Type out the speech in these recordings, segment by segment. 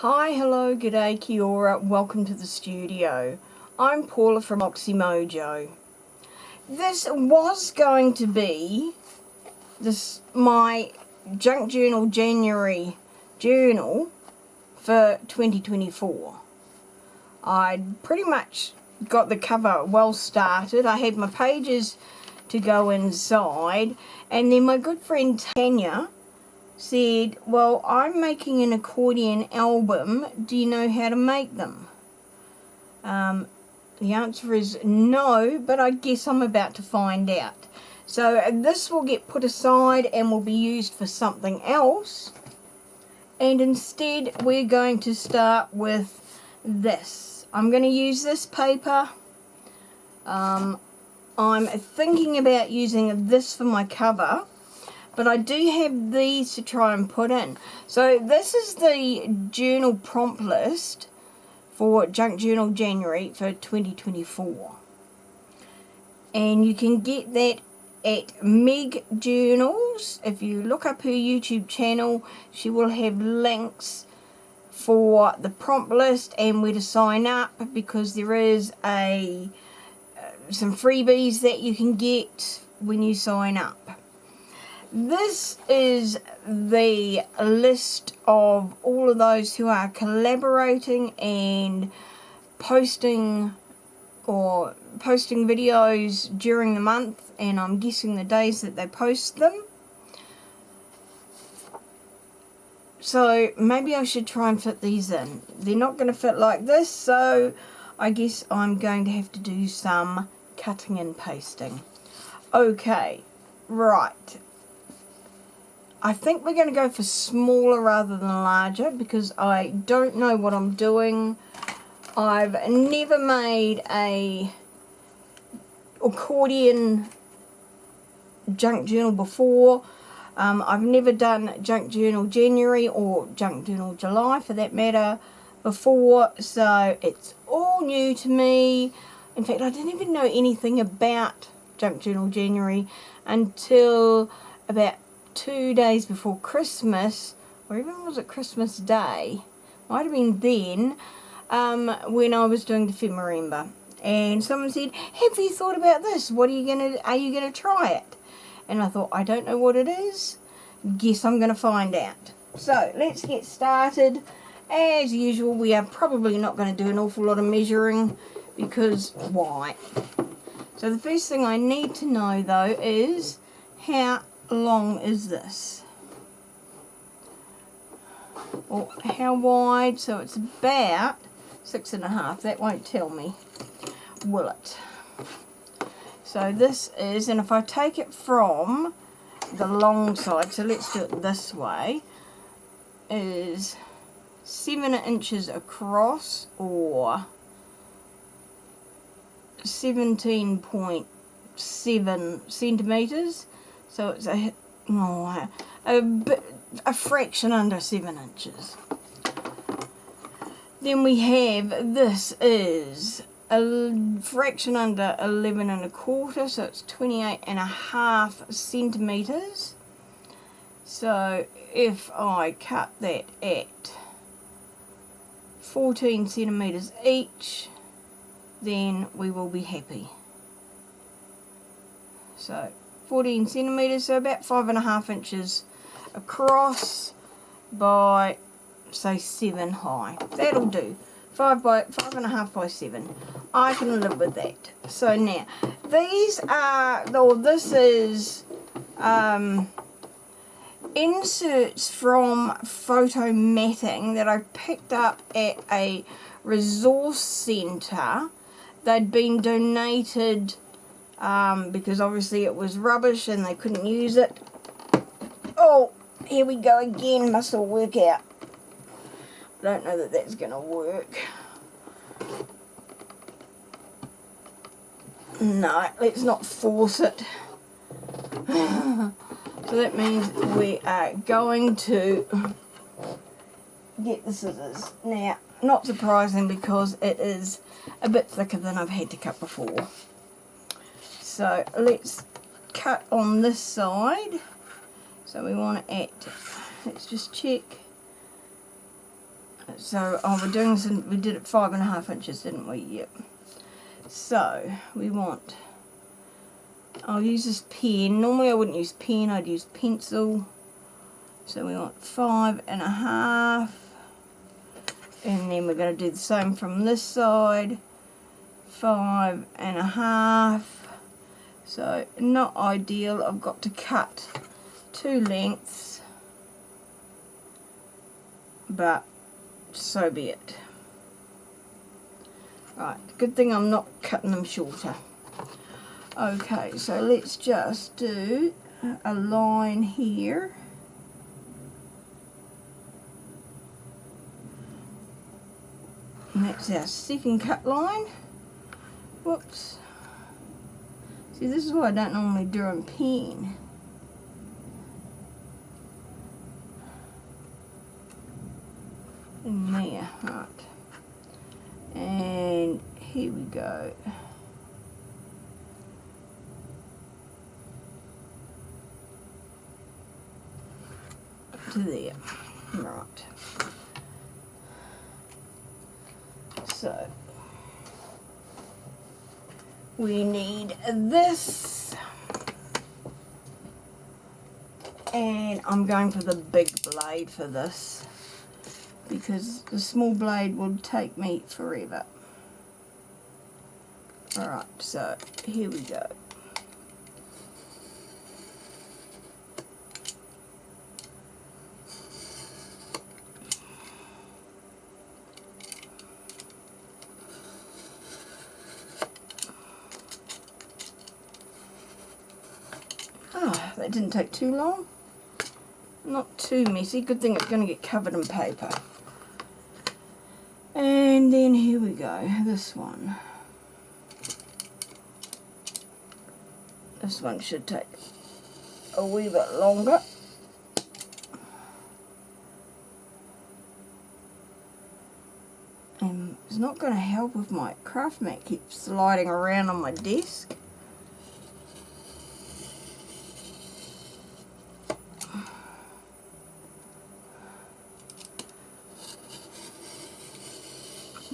Hi, hello, g'day, kia ora, welcome to the studio. I'm Paula from Moxy Mojo. This was going to be my Junk Journal January journal for 2024. I'd pretty much got the cover well started. I had my pages to go inside, and then my good friend Tanya said, well, I'm making an accordion album, do you know how to make them? The answer is no, but I guess I'm about to find out. So this will get put aside and will be used for something else, and instead we're going to start with this. I'm going to use this paper. I'm thinking about using this for my cover, but I do have these to try and put in. So this is the journal prompt list for Junk Journal January for 2024. And you can get that at Meg Journals. If you look up her YouTube channel, she will have links for the prompt list and where to sign up, because there is some freebies that you can get when you sign up. This is the list of all of those who are collaborating and posting videos during the month, and I'm guessing the days that they post them. So maybe I should try and fit these in. They're not going to fit like this, so I guess I'm going to have to do some cutting and pasting. Okay, right. I think we're going to go for smaller rather than larger, because I don't know what I'm doing. I've never made a accordion junk journal before. I've never done Junk Journal January or Junk Journal July for that matter before, so it's all new to me. In fact, I didn't even know anything about Junk Journal January until about 2 days before Christmas, or even was it Christmas Day? Might have been then, when I was doing the February, and someone said, "Have you thought about this? Are you gonna try it?" And I thought, I don't know what it is. Guess I'm gonna find out. So let's get started. As usual, we are probably not going to do an awful lot of measuring, because why? So the first thing I need to know though is, how long is this? Or how wide? So it's about 6.5. That won't tell me, will it? So this is, and if I take it from the long side, so let's do it this way, is 7 inches across, or 17.7 centimeters. So it's a fraction under 7 inches. Then we have, this is a fraction under 11 1/4, so it's 28.5 centimeters. So if I cut that at 14 centimeters each, then we will be happy. So 14 centimeters, so about 5.5 inches across by, say, 7 high. That'll do. 5.5 by 7. I can live with that. So now, these are, or this is inserts from photo matting that I picked up at a resource centre. They'd been donated because obviously it was rubbish and they couldn't use it. Oh, here we go again, must all work out. Don't know that that's going to work. No, let's not force it. So that means we are going to get the scissors. Now, not surprising, because it is a bit thicker than I've had to cut before. So let's cut on this side. So we want it at, let's just check, So, oh, we're doing this, we did it 5.5 inches, didn't we? Yep. So, we want, I'll use this pen. Normally I wouldn't use pen, I'd use pencil. So we want 5.5. And then we're going to do the same from this side. 5.5. So, not ideal. I've got to cut 2 lengths. But, so be it. Right, good thing I'm not cutting them shorter. Okay, so let's just do a line here. And that's our second cut line. Whoops. See, this is why I don't normally do on pen. In there, right. And here we go. Up to there. Right. So we need this, and I'm going for the big blade for this because the small blade will take me forever. Alright, so here we go. Oh, that didn't take too long. Not too messy. Good thing it's going to get covered in paper. And then here we go. This one. This one should take a wee bit longer. And it's not going to help if my craft mat keeps sliding around on my desk.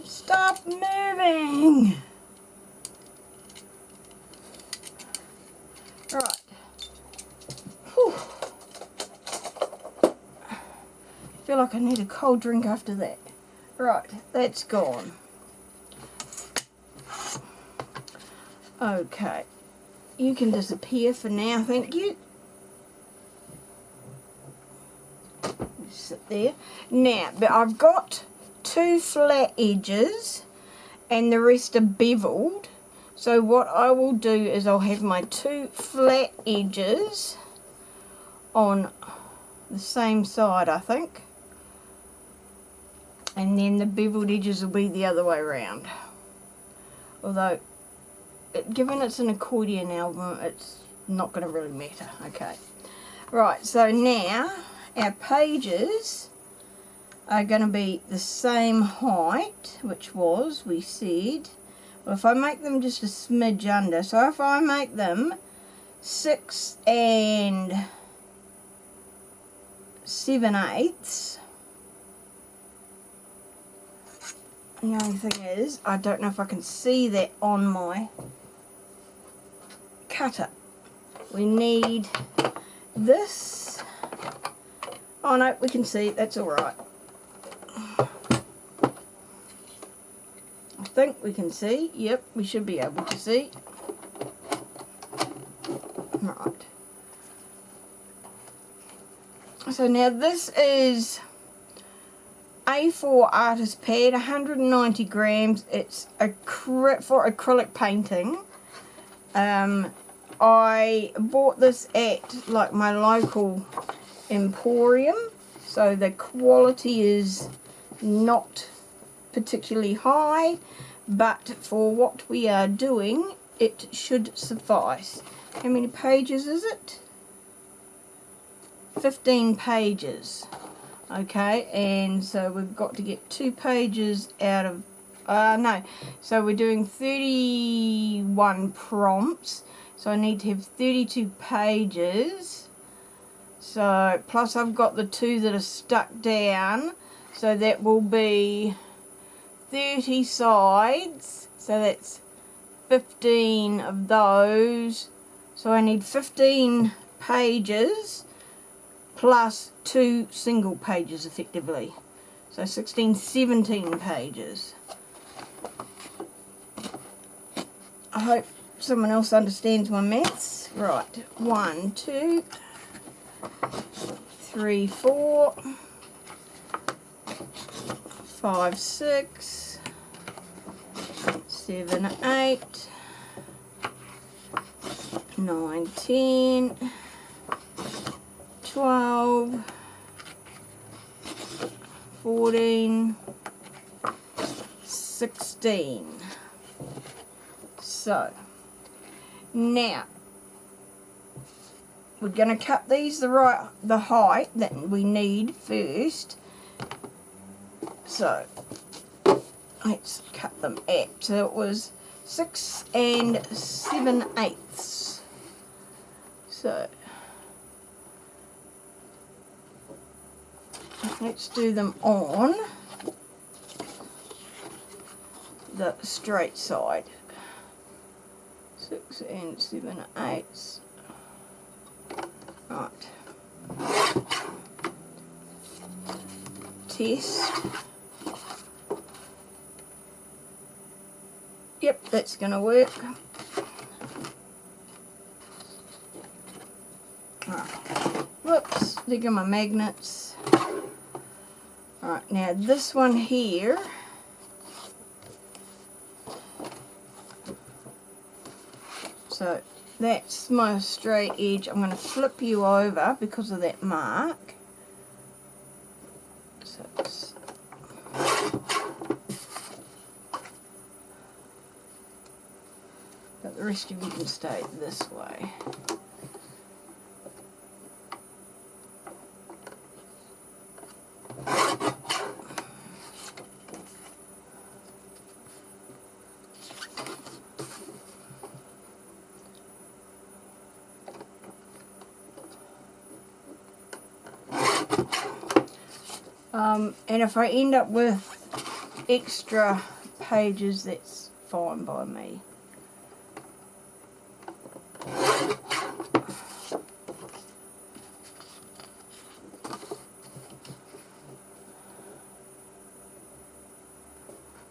Stop moving! Right. Whew. I feel like I need a cold drink after that. Right, that's gone. Okay. You can disappear for now, thank you. Just sit there. Now, but I've got 2 flat edges and the rest are beveled. So what I will do is I'll have my 2 flat edges on the same side, I think. And then the beveled edges will be the other way around. Although, given it's an accordion album, it's not going to really matter. Okay. Right, so now our pages are going to be the same height, which was, we said, well, if I make them just a smidge under, so if I make them 6 7/8, the only thing is, I don't know if I can see that on my cutter. We need this. Oh no, we can see, that's alright. I think we can see. Yep, we should be able to see. Right. So now this is A4 artist pad, 190 grams. It's for acrylic painting. I bought this at like my local emporium, so the quality is not particularly high, but for what we are doing it should suffice. How many pages is it? 15 pages. Okay, and so we've got to get 2 pages out of no, so we're doing 31 prompts, so I need to have 32 pages. So plus I've got the 2 that are stuck down, So that will be 30 sides, so that's 15 of those. So I need 15 pages plus 2 single pages effectively. So 16, 17 pages. I hope someone else understands my maths. Right, 1, 2, 3, 4, 5, 6, 7, 8, 9, 10, 12, 14, 16. So now we're going to cut these the height that we need first. So let's cut them at, so it was 6 7/8. So let's do them on the straight side. 6 7/8. Right. Test. Yep, that's going to work. Right. Whoops, there go my magnets. Alright, now this one here, so that's my straight edge. I'm going to flip you over because of that mark. So but the rest of you can stay this way. And if I end up with extra pages, that's fine by me.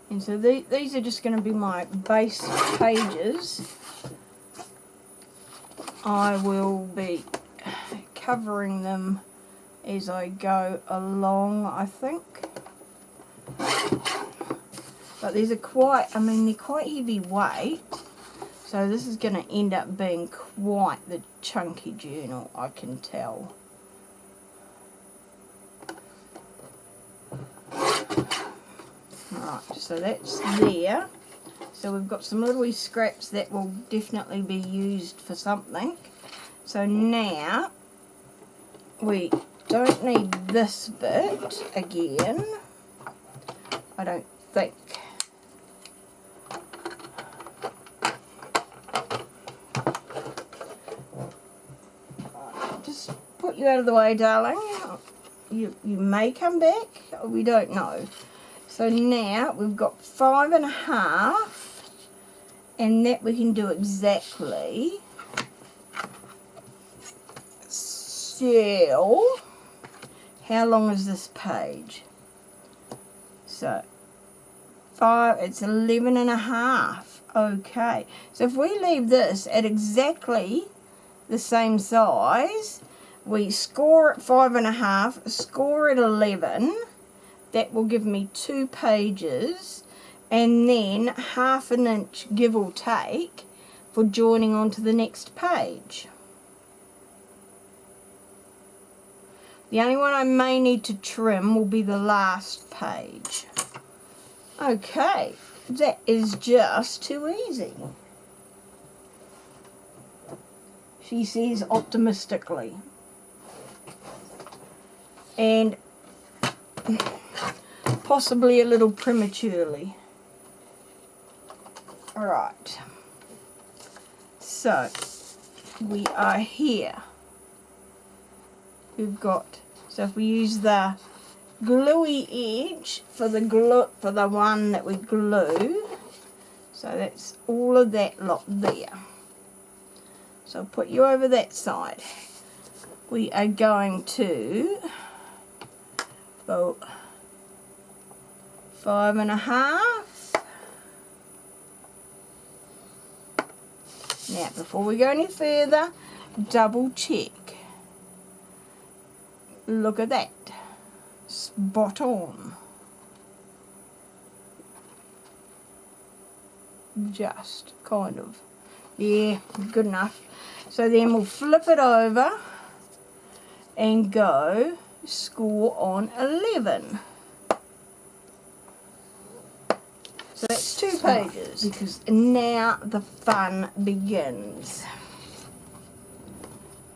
And so these are just going to be my base pages. I will be covering them as I go along, I think. But these are quite, I mean, they're quite heavy weight. So this is going to end up being quite the chunky journal, I can tell. Right, so that's there. So we've got some little wee scraps that will definitely be used for something. So now we don't need this bit again, I don't think. Just put you out of the way, darling. You may come back, we don't know. So now we've got 5 1/2, and that we can do exactly. So how long is this page? So 5, it's 11 1/2. Okay, so if we leave this at exactly the same size, we score at 5 1/2, score at 11, that will give me 2 pages, and then 1/2 inch give or take for joining onto the next page. The only one I may need to trim will be the last page. Okay, that is just too easy, she says optimistically. And possibly a little prematurely. Alright, so we are here. We've got, so if we use the gluey edge for the one that we glue. So that's all of that lot there. So I'll put you over that side. We are going to go 5.5. Now before we go any further, double check. Look at that. Spot on. Just kind of. Yeah, good enough. So then we'll flip it over and go score on 11. So that's 2 pages, because now the fun begins.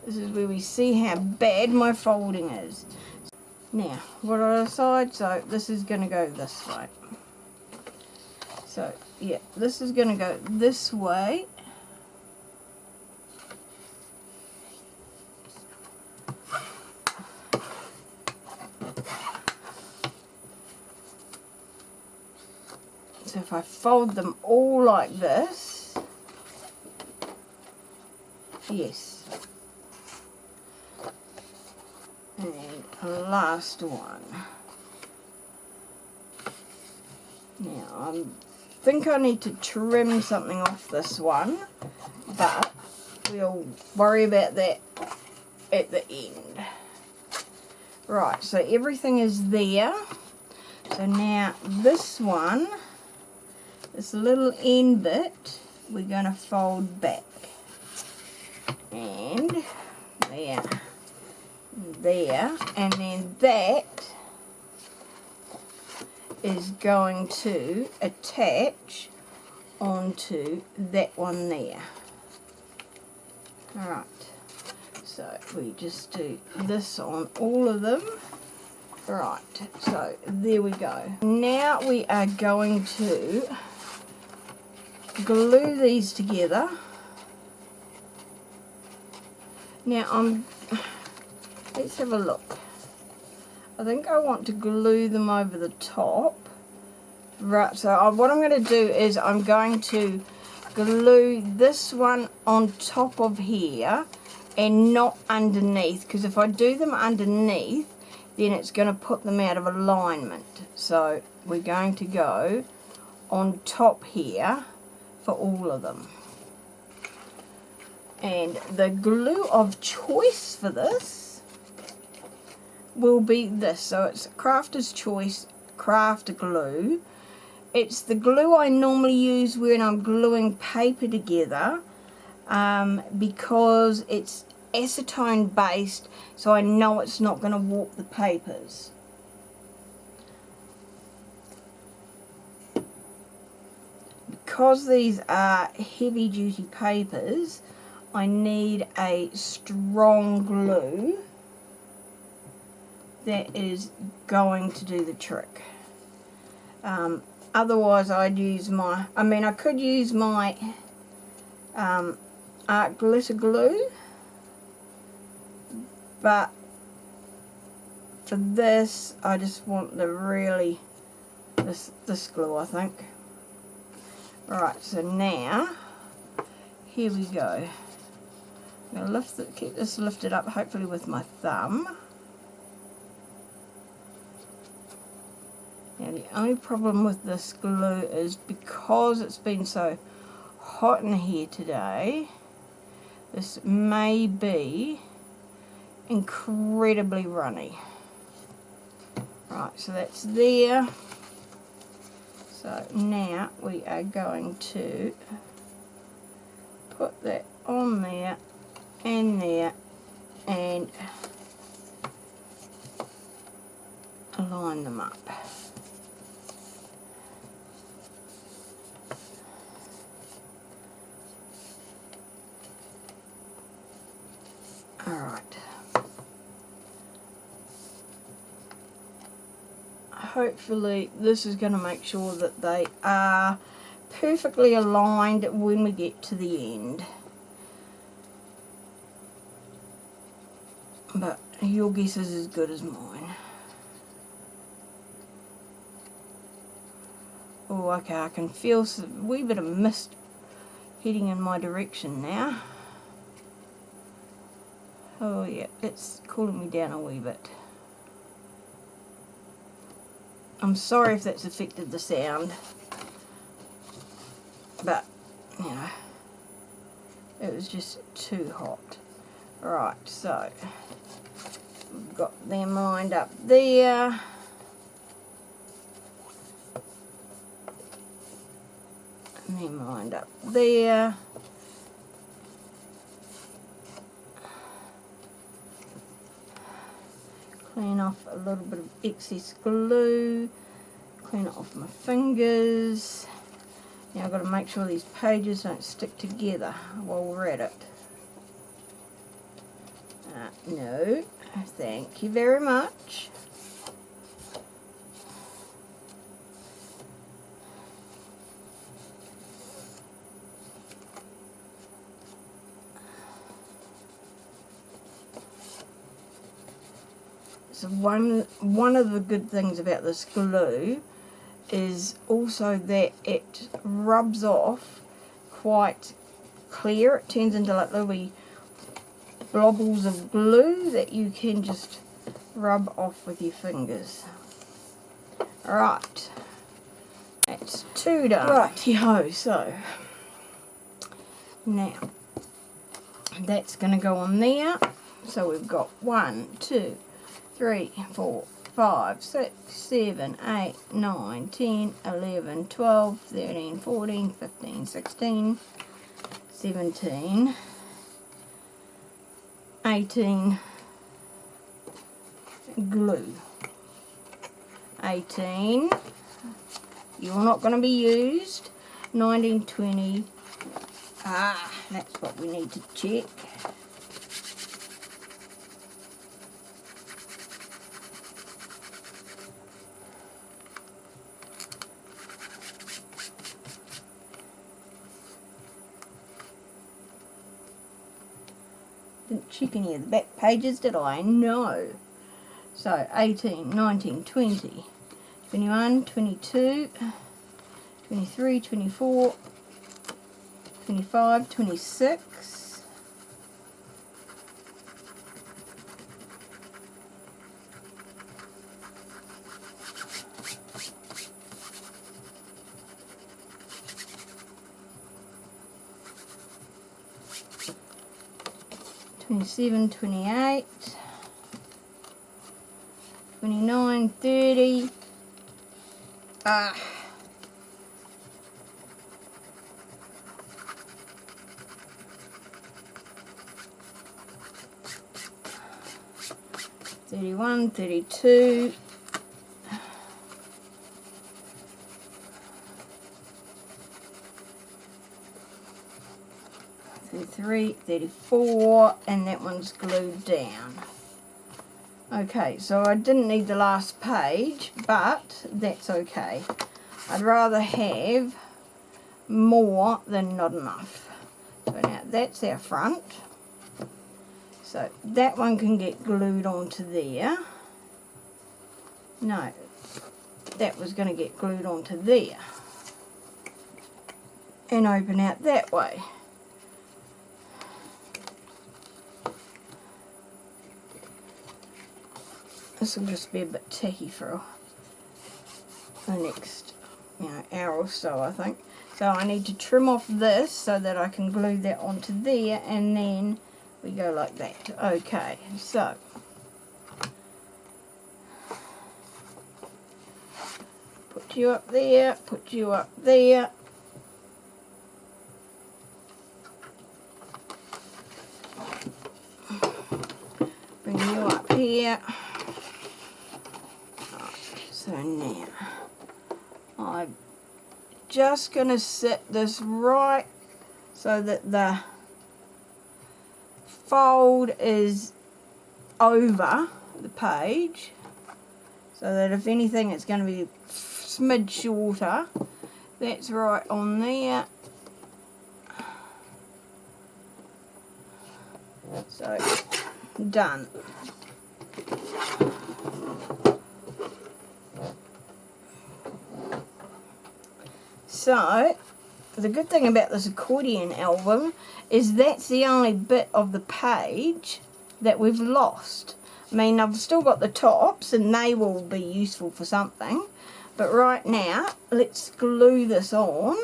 This is where we see how bad my folding is. Now, what do I decide? So this is going to go this way. So, yeah, this is going to go this way. So if I fold them all like this, yes, and last one. Now I think I need to trim something off this one, but we'll worry about that at the end. Right, so everything is there. So now this one, this little end bit, we're going to fold back. And there, there, and then that is going to attach onto that one there. Alright, so we just do this on all of them. Right, so there we go. Now we are going to glue these together. Now let's have a look. I think I want to glue them over the top. Right, so what I'm going to do is I'm going to glue this one on top of here and not underneath, because if I do them underneath, then it's going to put them out of alignment. So we're going to go on top here for all of them. And the glue of choice for this will be this. So it's Crafter's Choice Craft Glue. It's the glue I normally use when I'm gluing paper together, because it's acetone based, so I know it's not going to warp the papers. Because these are heavy duty papers, I need a strong glue that is going to do the trick. Otherwise I'd use my, I could use my art glitter glue, but for this I just want the really, this glue I think. Right, so now, here we go. I'm going to lift it, keep this lifted up, hopefully with my thumb. Now the only problem with this glue is because it's been so hot in here today, this may be incredibly runny. Right, so that's there. So now we are going to put that on there and align them up. Alright. Hopefully this is going to make sure that they are perfectly aligned when we get to the end. But your guess is as good as mine. Oh, okay, I can feel a wee bit of mist heading in my direction now. Oh yeah, it's cooling me down a wee bit. I'm sorry if that's affected the sound, but, you know, it was just too hot. Right, so, we've got them lined up there. And them lined up there. Clean off a little bit of excess glue. Clean it off my fingers. Now I've got to make sure these pages don't stick together while we're at it. No, thank you very much. So one of the good things about this glue is also that it rubs off quite clear. It turns into like little blobbles of glue that you can just rub off with your fingers. Alright, that's 2 done. Righty-ho, so now that's going to go on there. So we've got 1, 2, 3, 4, 5, 6, 7, 8, 9, 10, 11, 12, 13, 14, 15, 16, 17, 18 glue. 18, you're not going to be used. 19, 20, that's what we need to check. Didn't check any of the back pages, did I? No. So 18, 19, 20, 21, 22, 23, 24, 25, 26, 27, 28, 29, 30, 31, 32, 33, 34, and that one's glued down. Okay, so I didn't need the last page, but that's okay. I'd rather have more than not enough. So now that's our front. So that one can get glued onto there. No, that was going to get glued onto there. And open out that way. This will just be a bit tacky for the next, hour or so, I think. So I need to trim off this so that I can glue that onto there, and then we go like that. Okay, so put you up there, put you up there. Bring you up here. So now, I'm just going to set this right so that the fold is over the page, so that if anything it's going to be a smidge shorter. That's right on there. So, done. So the good thing about this accordion album is that's the only bit of the page that we've lost. I mean, I've still got the tops and they will be useful for something, but right now let's glue this on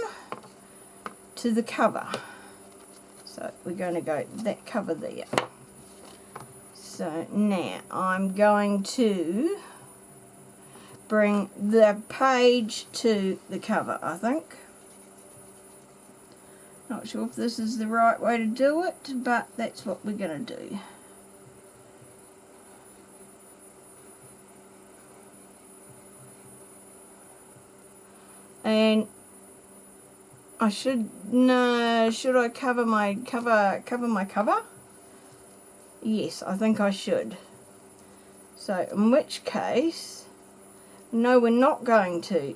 to the cover. So we're going to go that cover there. So now I'm going to bring the page to the cover, I think. Not sure if this is the right way to do it, but that's what we're going to do. And I should I cover my cover? Yes, I think I should. So in which case, no, we're not going to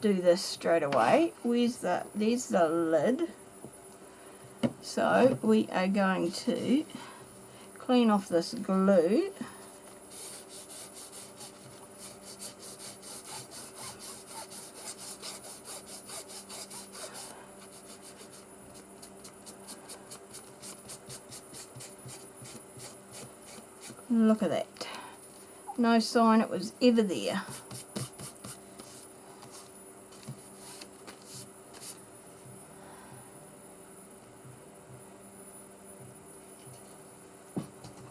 do this straight away. There's the lid. So we are going to clean off this glue. Look at that. No sign it was ever there.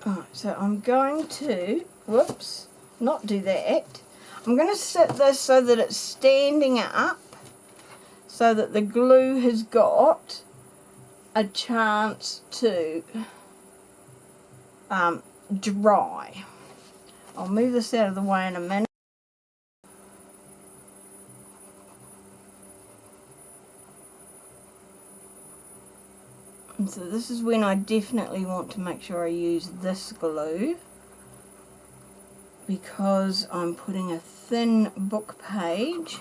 Alright, so I'm going to, whoops, not do that. I'm going to sit this so that it's standing up, so that the glue has got a chance to dry. I'll move this out of the way in a minute. And so this is when I definitely want to make sure I use this glue, because I'm putting a thin book page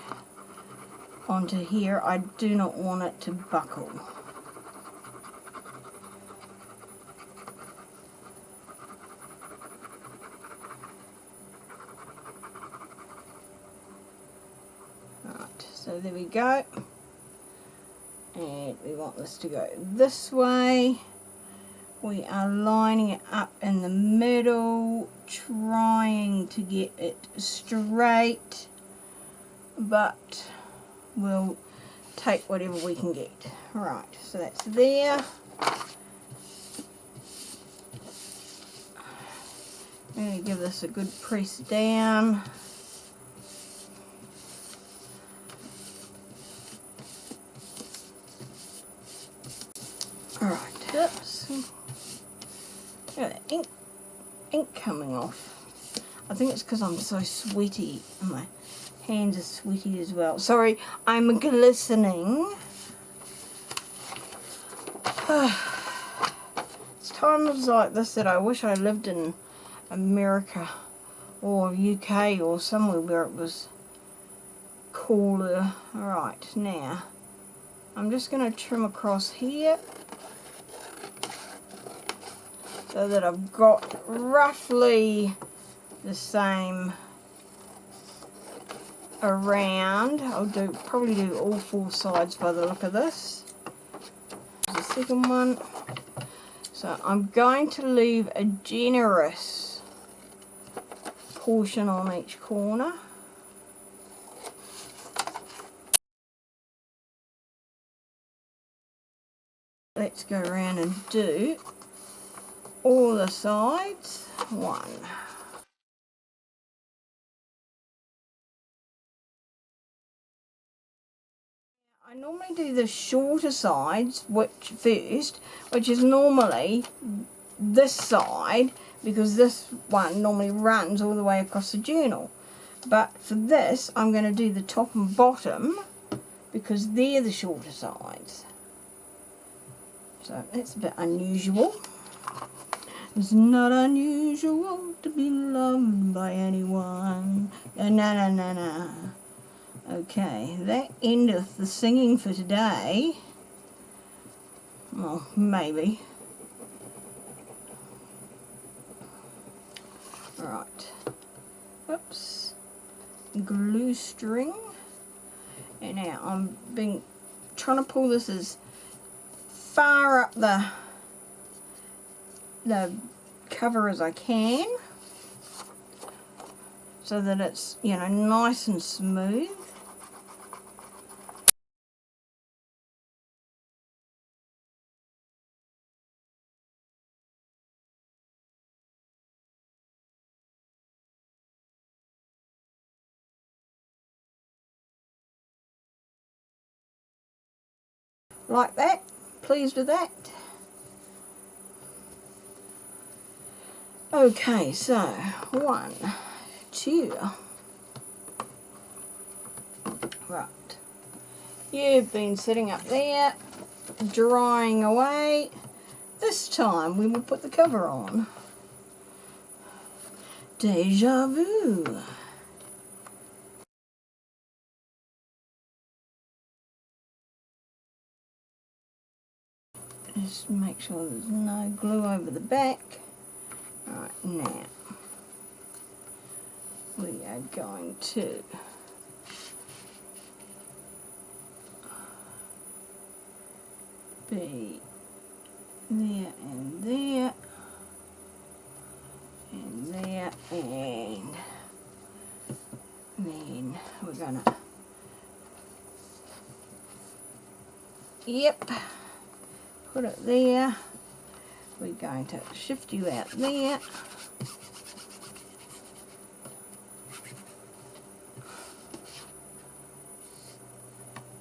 onto here. I do not want it to buckle. Right, so there we go. And we want this to go this way. We are lining it up in the middle, trying to get it straight, but we'll take whatever we can get. Right, so that's there. I'm going to give this a good press down. Alright, oops. Look at that ink coming off. I think it's because I'm so sweaty and my hands are sweaty as well. Sorry, I'm glistening. It's times like this that I wish I lived in America or UK or somewhere where it was cooler. Alright, now I'm just going to trim across here so that I've got roughly the same around. I'll probably do all four sides by the look of this. There's the second one. So I'm going to leave a generous portion on each corner. Let's go around and do all the sides. One. I normally do the shorter sides first, which is normally this side, because this one normally runs all the way across the journal. But for this, I'm going to do the top and bottom because they're the shorter sides. So that's a bit unusual. It's not unusual to be loved by anyone. No. Okay, that endeth the singing for today. Well, maybe. Right. Oops. Glue string. And now I'm trying to pull this as far up the cover as I can, so that it's, you know, nice and smooth. Like that. Pleased with that. Okay, so 1, 2. Right. You've been sitting up there, drying away. This time we will put the cover on. Deja vu. Just make sure there's no glue over the back. Right, now we are going to be there and there and there, and then we're gonna, yep, put it there. We're going to shift you out there.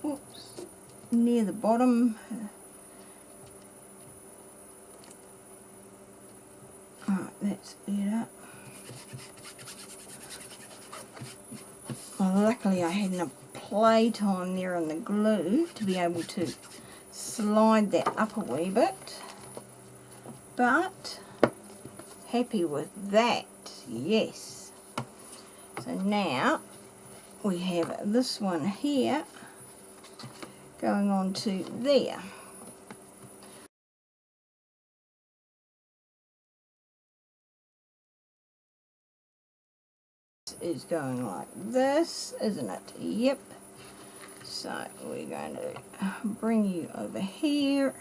Oops, near the bottom. Alright, that's it up. Well, luckily I had enough plate on there on the glue to be able to slide that up a wee bit. But happy with that, yes. So now we have this one here going on to there. This is going like this, isn't it? Yep. So we're going to bring you over here.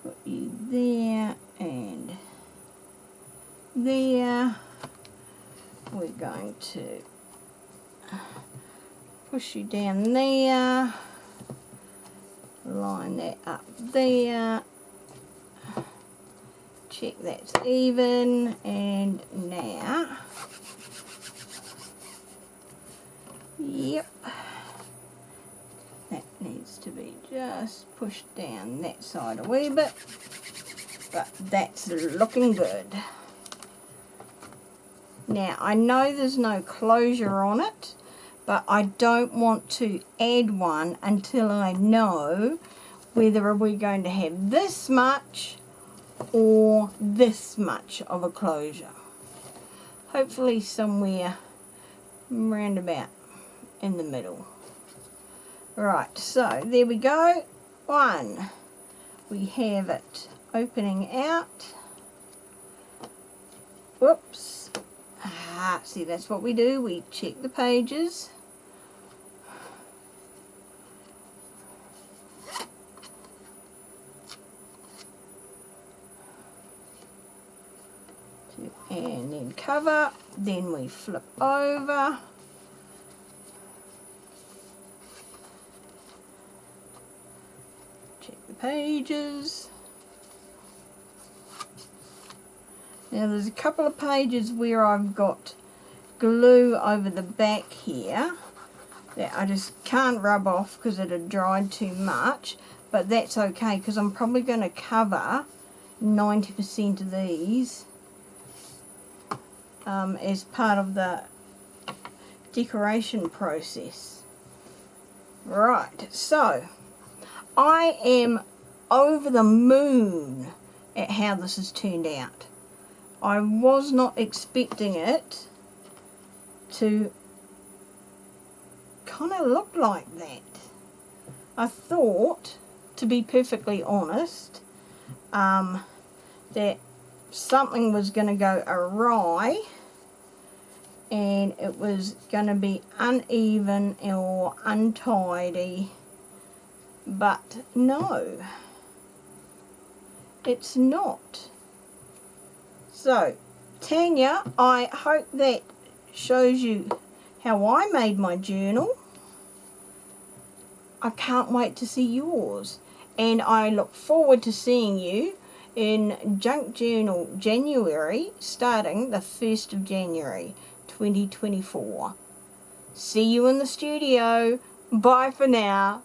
Put you there and there. We're going to push you down there, line that up there, check that's even, and now, yep, that needs to be just pushed down that side a wee bit, but that's looking good. Now I know there's no closure on it, but I don't want to add one until I know whether we're going to have this much or this much of a closure. Hopefully somewhere round about in the middle. Right, so there we go. One, we have it opening out. Whoops. Ah, see, that's what we do. We check the pages. And then cover. Then we flip over. Check the pages. Now there's a couple of pages where I've got glue over the back here that I just can't rub off because it had dried too much, but that's okay because I'm probably going to cover 90% of these as part of the decoration process. Right, so I am over the moon at how this has turned out. I was not expecting it to kind of look like that. I thought, to be perfectly honest, that something was going to go awry and it was going to be uneven or untidy, but no, it's not. So Tanya, I hope that shows you how I made my journal. I can't wait to see yours, and I look forward to seeing you in Junk Journal January, starting the 1st of January 2024. See you in the studio. Bye for now.